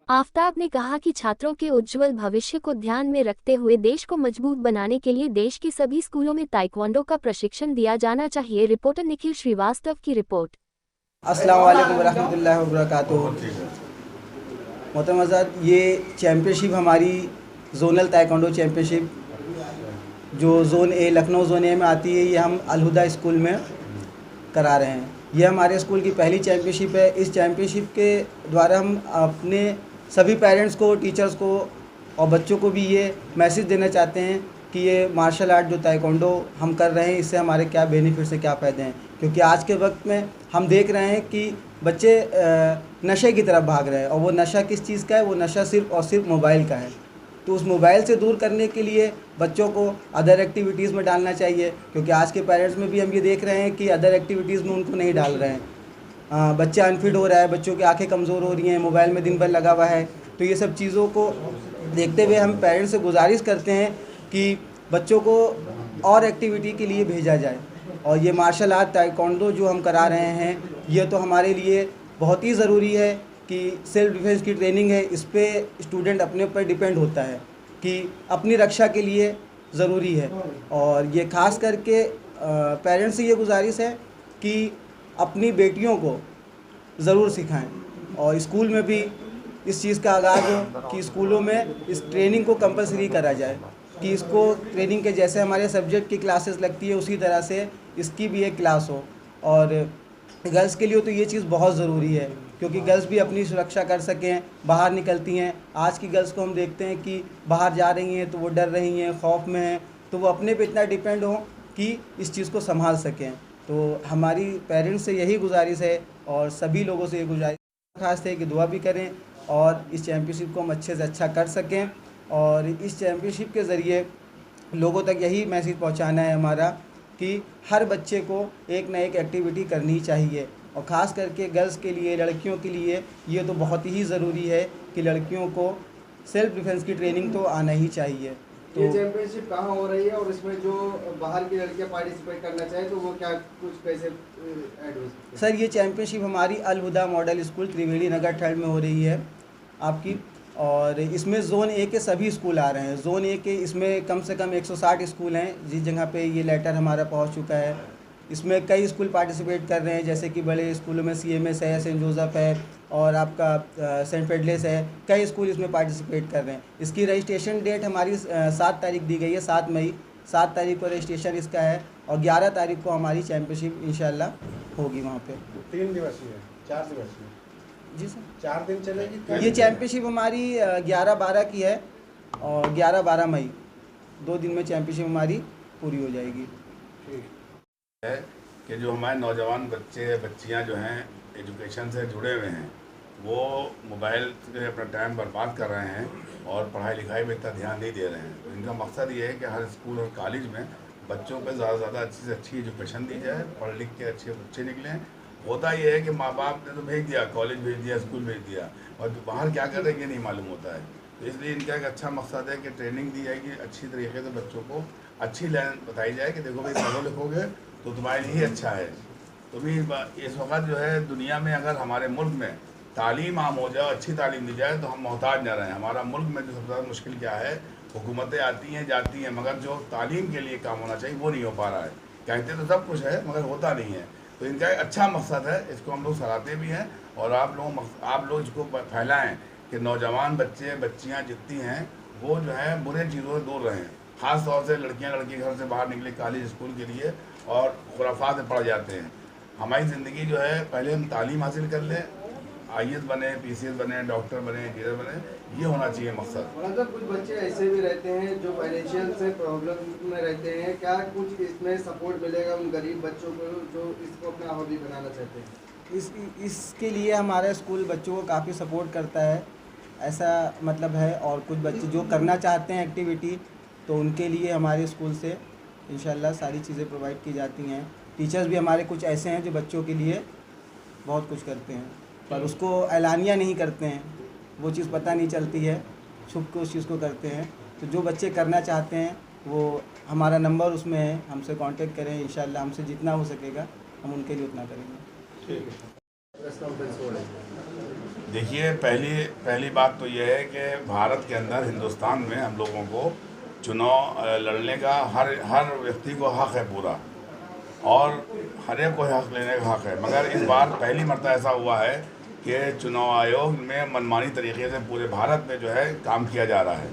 आफताब ने कहा कि छात्रों के उज्जवल भविष्य को ध्यान में रखते हुए देश को मजबूत बनाने के लिए देश के सभी स्कूलों में ताइक्वांडो का प्रशिक्षण दिया जाना चाहिए। रिपोर्टर निखिल श्रीवास्तव की रिपोर्ट। अस्सलाम वालेकुम रहमतुल्लाहि व बरकातुहू। मोहतरम आज़ाद, ये चैम्पियनशिप हमारी ज़ोनल ताइक्वांडो चैम्पियनशिप जो ज़ोन ए लखनऊ ज़ोन ए में आती है, ये हम अलहुदा स्कूल में करा रहे हैं। ये हमारे स्कूल की पहली चैम्पियनशिप है। इस चैम्पियनशिप के द्वारा हम अपने सभी पेरेंट्स को, टीचर्स को और बच्चों को भी ये मैसेज देना चाहते हैं कि ये मार्शल आर्ट जो ताइक्वांडो हम कर रहे हैं, इससे हमारे क्या बेनिफिट्स हैं, क्या फ़ायदे हैं। क्योंकि आज के वक्त में हम देख रहे हैं कि बच्चे नशे की तरफ भाग रहे हैं, और वो नशा किस चीज़ का है? वो नशा सिर्फ़ और सिर्फ मोबाइल का है। तो उस मोबाइल से दूर करने के लिए बच्चों को अदर एक्टिविटीज़ में डालना चाहिए, क्योंकि आज के पेरेंट्स में भी हम ये देख रहे हैं कि अदर एक्टिविटीज़ में उनको नहीं डाल रहे हैं। बच्चा अनफिट हो रहा है, बच्चों की आंखें कमज़ोर हो रही हैं, मोबाइल में दिन भर लगा हुआ है। तो ये सब चीज़ों को देखते हुए हम पेरेंट्स से गुजारिश करते हैं कि बच्चों को और एक्टिविटी के लिए भेजा जाए। और ये मार्शल आर्ट ताइक्वांडो जो हम करा रहे हैं, ये तो हमारे लिए बहुत ही ज़रूरी है कि सेल्फ डिफेंस की ट्रेनिंग है। इस पे स्टूडेंट अपने ऊपर डिपेंड होता है कि अपनी रक्षा के लिए ज़रूरी है। और ये ख़ास करके पेरेंट्स से ये गुजारिश है कि अपनी बेटियों को ज़रूर सिखाएं, और स्कूल में भी इस चीज़ का आगाज़ हो कि स्कूलों में इस ट्रेनिंग को कंपलसरी करा जाए, कि इसको ट्रेनिंग के जैसे हमारे सब्जेक्ट की क्लासेस लगती है उसी तरह से इसकी भी एक क्लास हो। और गर्ल्स के लिए तो ये चीज़ बहुत ज़रूरी है, क्योंकि गर्ल्स भी अपनी सुरक्षा कर सकें, बाहर निकलती हैं। आज की गर्ल्स को हम देखते हैं कि बाहर जा रही हैं तो वो डर रही हैं, खौफ में हैं, तो वो अपने पे इतना डिपेंड हों कि इस चीज़ को संभाल सकें। तो हमारी पेरेंट्स से यही गुजारिश है, और सभी लोगों से ये गुजारिश खास है कि दुआ भी करें और इस चैम्पियनशिप को हम अच्छे से अच्छा कर सकें। और इस चैम्पियनशिप के ज़रिए लोगों तक यही मैसेज पहुंचाना है हमारा कि हर बच्चे को एक ना एक एक्टिविटी करनी चाहिए, और ख़ास करके गर्ल्स के लिए, लड़कियों के लिए ये तो बहुत ही ज़रूरी है कि लड़कियों को सेल्फ़ डिफेंस की ट्रेनिंग तो आना ही चाहिए। तो ये चैंपियनशिप कहाँ हो रही है, और इसमें जो बाहर की लड़कियां पार्टिसिपेट करना चाहें तो वो क्या कुछ पैसे ऐड हो सकते हैं? सर, ये चैम्पियनशिप हमारी अलहुदा मॉडल स्कूल त्रिवेणी नगर थर्ड में हो रही है आपकी, और इसमें ज़ोन ए के सभी स्कूल आ रहे हैं। ज़ोन ए के इसमें कम से कम 160 स्कूल हैं जिस जगह पे ये लेटर हमारा पहुंच चुका है। इसमें कई स्कूल पार्टिसिपेट कर रहे हैं, जैसे कि बड़े स्कूलों में CMS है, सेंट जोसेफ है, और आपका सेंट फेडलेस है। कई स्कूल इसमें पार्टिसिपेट कर रहे हैं। इसकी रजिस्ट्रेशन डेट हमारी 7 तारीख दी गई है, 7 मई। 7 तारीख को रजिस्ट्रेशन इसका है, और 11 तारीख को हमारी चैम्पियनशिप इंशाल्लाह होगी वहाँ पे। 3 दिवसीय है, 4 दिवसीय? जी सर, 4 दिन चलेगी। ये चैम्पियनशिप हमारी 11-12 की है, और 11-12 मई 2 दिन में चैम्पियनशिप हमारी पूरी हो जाएगी। है कि जो हमारे नौजवान बच्चे बच्चियां जो हैं एजुकेशन से जुड़े हुए हैं, वो मोबाइल से अपना टाइम बर्बाद कर रहे हैं और पढ़ाई लिखाई में इतना ध्यान नहीं दे रहे हैं। तो इनका मकसद ये है कि हर स्कूल और कॉलेज में बच्चों पे ज़्यादा से ज़्यादा अच्छी से अच्छी एजुकेशन दी जाए, पढ़ लिख के अच्छे बच्चे निकलें। होता ये है कि माँ बाप ने तो भेज दिया, कॉलेज भेज दिया, स्कूल भेज दिया, और बाहर क्या कर रहे हैं ये नहीं मालूम होता है। तो इसलिए इनका एक अच्छा मकसद है कि ट्रेनिंग दी जाएगी अच्छी तरीके से, बच्चों को अच्छी लाइन बताई जाए कि देखो भाई पढ़ो लिखोगे तो तुम्हारे लिए ही अच्छा है। तो भी इस वक्त जो है दुनिया में अगर हमारे मुल्क में तालीम आम हो जाए, अच्छी तालीम दी जाए, तो हम मोहताज न रहें। हमारा मुल्क में जो सबसे ज़्यादा मुश्किल क्या है, हुकूमतें आती हैं जाती हैं, मगर जो तालीम के लिए काम होना चाहिए वो नहीं हो पा रहा है। कहते तो सब कुछ है मगर होता नहीं है। तो इनका एक अच्छा मकसद है, इसको हम लोग सराहते भी हैं, और आप लोग इसको फैलाएँ कि नौजवान बच्चे बच्चियाँ जितनी हैं वो जो है बुरे चीज़ों से दूर रहें। ख़ास तौर से लड़कियाँ लड़के घर से बाहर निकले कॉलेज स्कूल के लिए और खुराफात में पड़ जाते हैं। हमारी ज़िंदगी जो है पहले हम तालीम हासिल कर लें, IAS बने, PCS बने, डॉक्टर बने, इंजीनियर बने, ये होना चाहिए मकसद। मतलब कुछ बच्चे ऐसे भी रहते हैं जो फाइनेंशियल से प्रॉब्लम में रहते हैं, क्या कुछ इसमें सपोर्ट मिलेगा उन गरीब बच्चों को जो इसको अपना हॉबी बनाना चाहते हैं? इसके लिए हमारा स्कूल बच्चों को काफ़ी सपोर्ट करता है, ऐसा मतलब है। और कुछ बच्चे जो करना चाहते हैं एक्टिविटी, तो उनके लिए हमारे स्कूल से इंशाल्लाह सारी चीज़ें प्रोवाइड की जाती हैं। टीचर्स भी हमारे कुछ ऐसे हैं जो बच्चों के लिए बहुत कुछ करते हैं, पर उसको ऐलानिया नहीं करते हैं, वो चीज़ पता नहीं चलती है, छुप के उस चीज़ को करते हैं। तो जो बच्चे करना चाहते हैं वो हमारा नंबर उसमें है, हमसे कांटेक्ट करें, इंशाल्लाह हमसे जितना हो सकेगा हम उनके लिए उतना करेंगे। ठीक है, प्रेस कॉन्फ्रेंस हो रही है। देखिए, पहली बात तो यह है कि भारत के अंदर, हिंदुस्तान में हम लोगों को चुनाव लड़ने का हर व्यक्ति को हक है पूरा, और हर एक को हक लेने का हक है। मगर इस बार पहली मर्तबा ऐसा हुआ है कि चुनाव आयोग में मनमानी तरीके से पूरे भारत में जो है काम किया जा रहा है।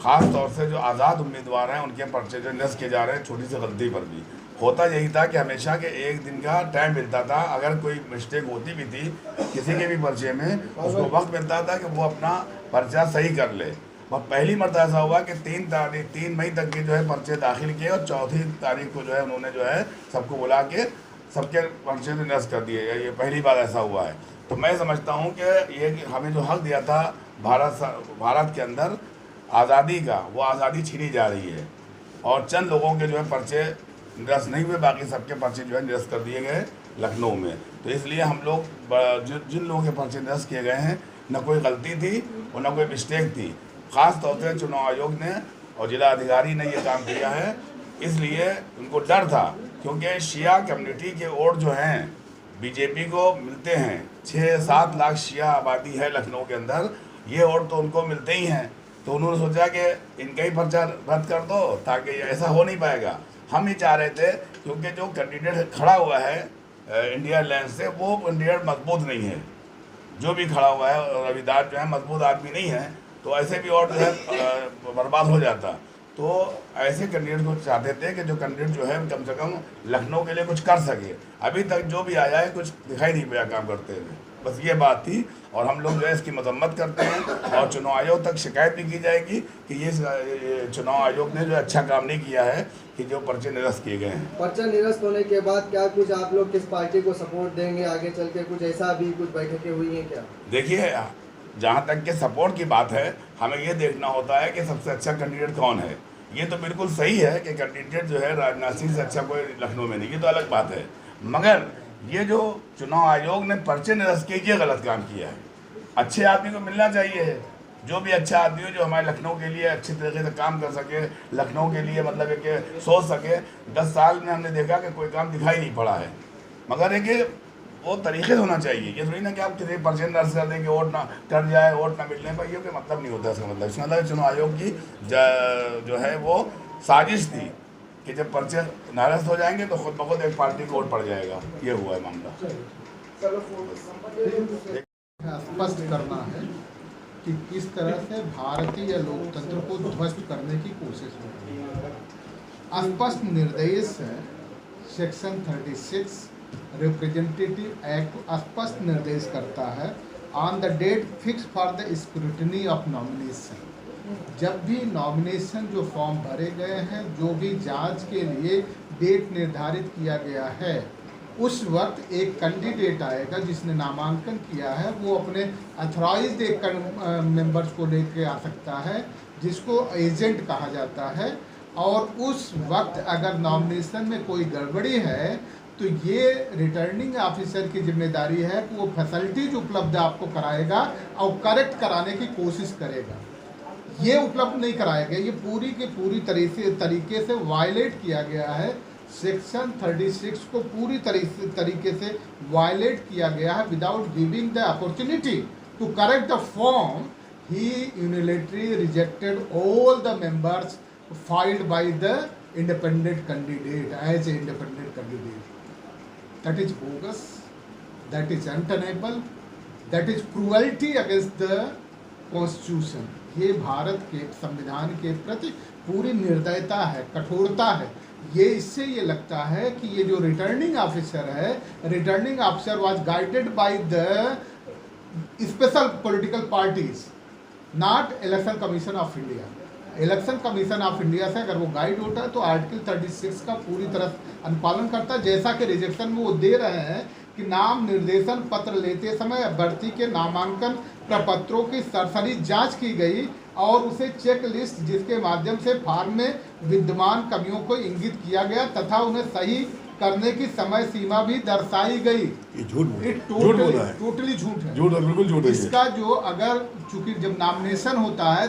ख़ास तौर से जो आज़ाद उम्मीदवार हैं उनके पर्चे जो निरस्त किए जा रहे हैं, छोटी सी गलती पर भी। होता यही था कि हमेशा के एक दिन का टाइम मिलता था, अगर कोई मिस्टेक होती भी थी किसी के भी पर्चे में, उसको वक्त मिलता था कि वो अपना पर्चा सही कर ले। और पहली मर्तबा ऐसा हुआ कि 3 मई तक के जो है पर्चे दाखिल किए, और 4 तारीख को जो है उन्होंने जो है सबको बुला के सबके पर्चे निरस्त कर दिए। ये पहली बार ऐसा हुआ है। तो मैं समझता हूँ कि ये कि हमें जो हक दिया था भारत के अंदर आज़ादी का, वो आज़ादी छीनी जा रही है, और चंद लोगों के जो है पर्चे निरस्त नहीं हुए, बाकी सबके पर्चे जो है निरस्त कर दिए गए लखनऊ में। तो इसलिए हम लोग जिन लोगों के पर्चे निरस्त किए गए हैं, न कोई गलती थी और न कोई मिस्टेक थी। ख़ास तौर से चुनाव आयोग ने और जिला अधिकारी ने ये काम किया है, इसलिए उनको डर था, क्योंकि शिया कम्युनिटी के वोट जो हैं बीजेपी को मिलते हैं। 6-7 लाख शिया आबादी है लखनऊ के अंदर, ये वोट तो उनको मिलते ही हैं। तो उन्होंने सोचा कि इनका ही पर्चा रद्द कर दो, ताकि ऐसा हो नहीं पाएगा। हम ही चाह रहे थे, क्योंकि जो कैंडिडेट खड़ा हुआ है इंडिया अलायंस से, वो कैंडिडेट मजबूत नहीं है। जो भी खड़ा हुआ है रविदास जो है मजबूत आदमी नहीं है, तो ऐसे भी और जो है बर्बाद हो जाता। तो ऐसे कैंडिडेट को चाहते थे कि जो कैंडिडेट जो है कम से कम लखनऊ के लिए कुछ कर सके। अभी तक जो भी आया है कुछ दिखाई नहीं पाया काम करते हुए, बस ये बात थी। और हम लोग जो है इसकी मजम्मत करते हैं, और चुनाव आयोग तक शिकायत भी की जाएगी कि ये चुनाव आयोग ने जो अच्छा काम नहीं किया है कि जो पर्चे निरस्त किए गए हैं। पर्चा निरस्त होने के बाद क्या कुछ आप लोग किस पार्टी को सपोर्ट देंगे आगे चल के? कुछ ऐसा भी कुछ बैठकें हुई हैं क्या? देखिए, जहाँ तक के सपोर्ट की बात है, हमें ये देखना होता है कि सबसे अच्छा कैंडिडेट कौन है। ये तो बिल्कुल सही है कि कैंडिडेट जो है राजनाथ सिंह से अच्छा कोई लखनऊ में नहीं, ये तो अलग बात है। मगर ये जो चुनाव आयोग ने पर्चे निरस्त किए, ये गलत काम किया है। अच्छे आदमी को मिलना चाहिए, जो भी अच्छा आदमी हो, जो हमारे लखनऊ के लिए अच्छे तरीके से काम कर सके, लखनऊ के लिए मतलब है कि सोच सके। 10 साल में हमने देखा कि कोई काम दिखाई नहीं पड़ा है। मगर है कि वो तरीके से होना चाहिए। ये थोड़ी ना कि आप किसी पर्चे निरस्त कर देंगे, वोट ना कर जाए, वोट ना मिलने पर, ये कोई मतलब नहीं होता। इसका मतलब चुनाव आयोग की जो है वो साजिश थी कि जब पर्चे नाराज हो जाएंगे तो खुद ब खुद एक पार्टी को वोट पड़ जाएगा। ये हुआ है मामला। स्पष्ट करना है कि किस तरह से भारतीय लोकतंत्र को ध्वस्त करने की कोशिश हो रही है। स्पष्ट निर्देश है सेक्शन 36 रिप्रेजेंटेटिव एक्ट स्पष्ट निर्देश करता है on the date fix for the scrutiny of nomination. जब भी नॉमिनेशन जो फॉर्म भरे गए हैं, जो भी जांच के लिए डेट निर्धारित किया गया है, उस वक्त एक कैंडिडेट आएगा जिसने नामांकन किया है, वो अपने अथॉराइज्ड एक मेंबर्स को लेकर आ सकता है, जिसको एजेंट कहा जाता है। और उस वक्त अगर नॉमिनेशन में कोई गड़बड़ी है तो ये रिटर्निंग ऑफिसर की जिम्मेदारी है कि वो फैसिलिटीज उपलब्ध आपको कराएगा और करेक्ट कराने की कोशिश करेगा। ये उपलब्ध नहीं कराया गया, ये पूरी की पूरी तरीके से वायलेट किया गया है। सेक्शन 36 को पूरी तरीके से वायलेट किया गया है। Without giving the opportunity to correct the form, he unilaterally rejected all the members filed by the independent candidate as an independent candidate. That is bogus, that is untenable, that is cruelty against the constitution. ये भारत के संविधान के प्रति पूरी निर्दयता है, कठोरता है। ये इससे ये लगता है कि ये जो रिटर्निंग ऑफिसर है, returning officer was guided by the special political parties, not election commission of India. Election commission of India से अगर वो गाइड होता है तो आर्टिकल 36 का पूरी तरह अनुपालन करता है। जैसा कि रिजेक्शन में वो दे रहे हैं कि नाम निर्देशन पत्र लेते समय अभ्यर्थी के नामांकन प्रपत्रों की सरसरी जांच की गई और उसे चेक लिस्ट जिसके माध्यम से फॉर्म में विद्यमान कमियों को इंगित किया गया तथा उन्हें सही करने की समय सीमा भी दर्शाई गई। ये झूठ टोटली झूठ है, बिल्कुल झूठ है। इसका जो अगर चूंकि जब नॉमिनेशन होता है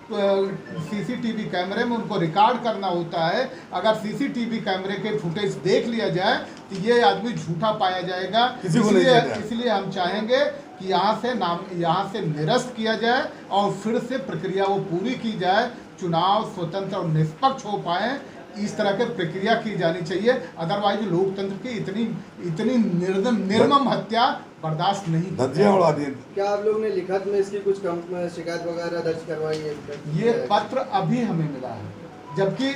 सीसीटीवी कैमरे में उनको रिकॉर्ड करना होता है, अगर सीसीटीवी कैमरे के फुटेज देख लिया जाए तो ये आदमी झूठा पाया जाएगा। इसलिए हम चाहेंगे कि यहाँ से निरस्त किया जाए और फिर से प्रक्रिया वो पूरी की जाए, चुनाव स्वतंत्र और निष्पक्ष हो पाए, इस तरह की प्रक्रिया की जानी चाहिए। अदरवाइज लोकतंत्र की इतनी निर्मम हत्या बर्दाश्त नहीं। धज्जियां उड़ा दी। क्या आप लोगों ने लिखत में इसकी कुछ शिकायत वगैरह दर्ज करवाई है? ये पत्र अभी हमें मिला है, जबकि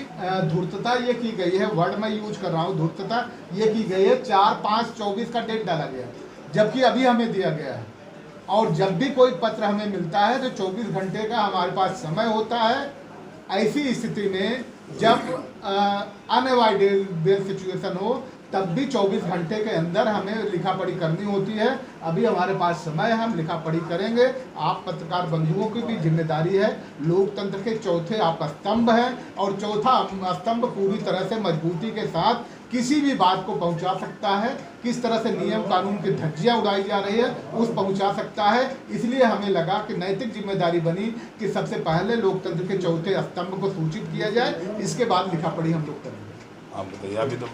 धूर्तता ये की गई है, वर्ड मैं यूज कर रहा हूँ, धूर्तता ये की गई है 4/5/24 का डेट डाला गया, जबकि अभी हमें दिया गया है। और जब भी कोई पत्र हमें मिलता है तो 24 घंटे का हमारे पास समय होता है। ऐसी स्थिति में जब अनअवॉइडेबल सिचुएशन हो तब भी 24 घंटे के अंदर हमें लिखा पढ़ी करनी होती है। अभी हमारे पास समय है, हम लिखा पढ़ी करेंगे। आप पत्रकार बंधुओं की भी जिम्मेदारी है। लोकतंत्र के चौथे आप स्तंभ हैं और चौथा स्तंभ पूरी तरह से मजबूती के साथ किसी भी बात को पहुंचा सकता है। किस तरह से नियम कानून की धज्जियां उड़ाई जा रही है उस पहुंचा सकता है। इसलिए हमें लगा कि नैतिक जिम्मेदारी बनी कि सबसे पहले लोकतंत्र के चौथे स्तंभ को सूचित किया जाए, इसके बाद लिखा पढ़ी हम लोग करेंगे। आप बताइए, अभी तो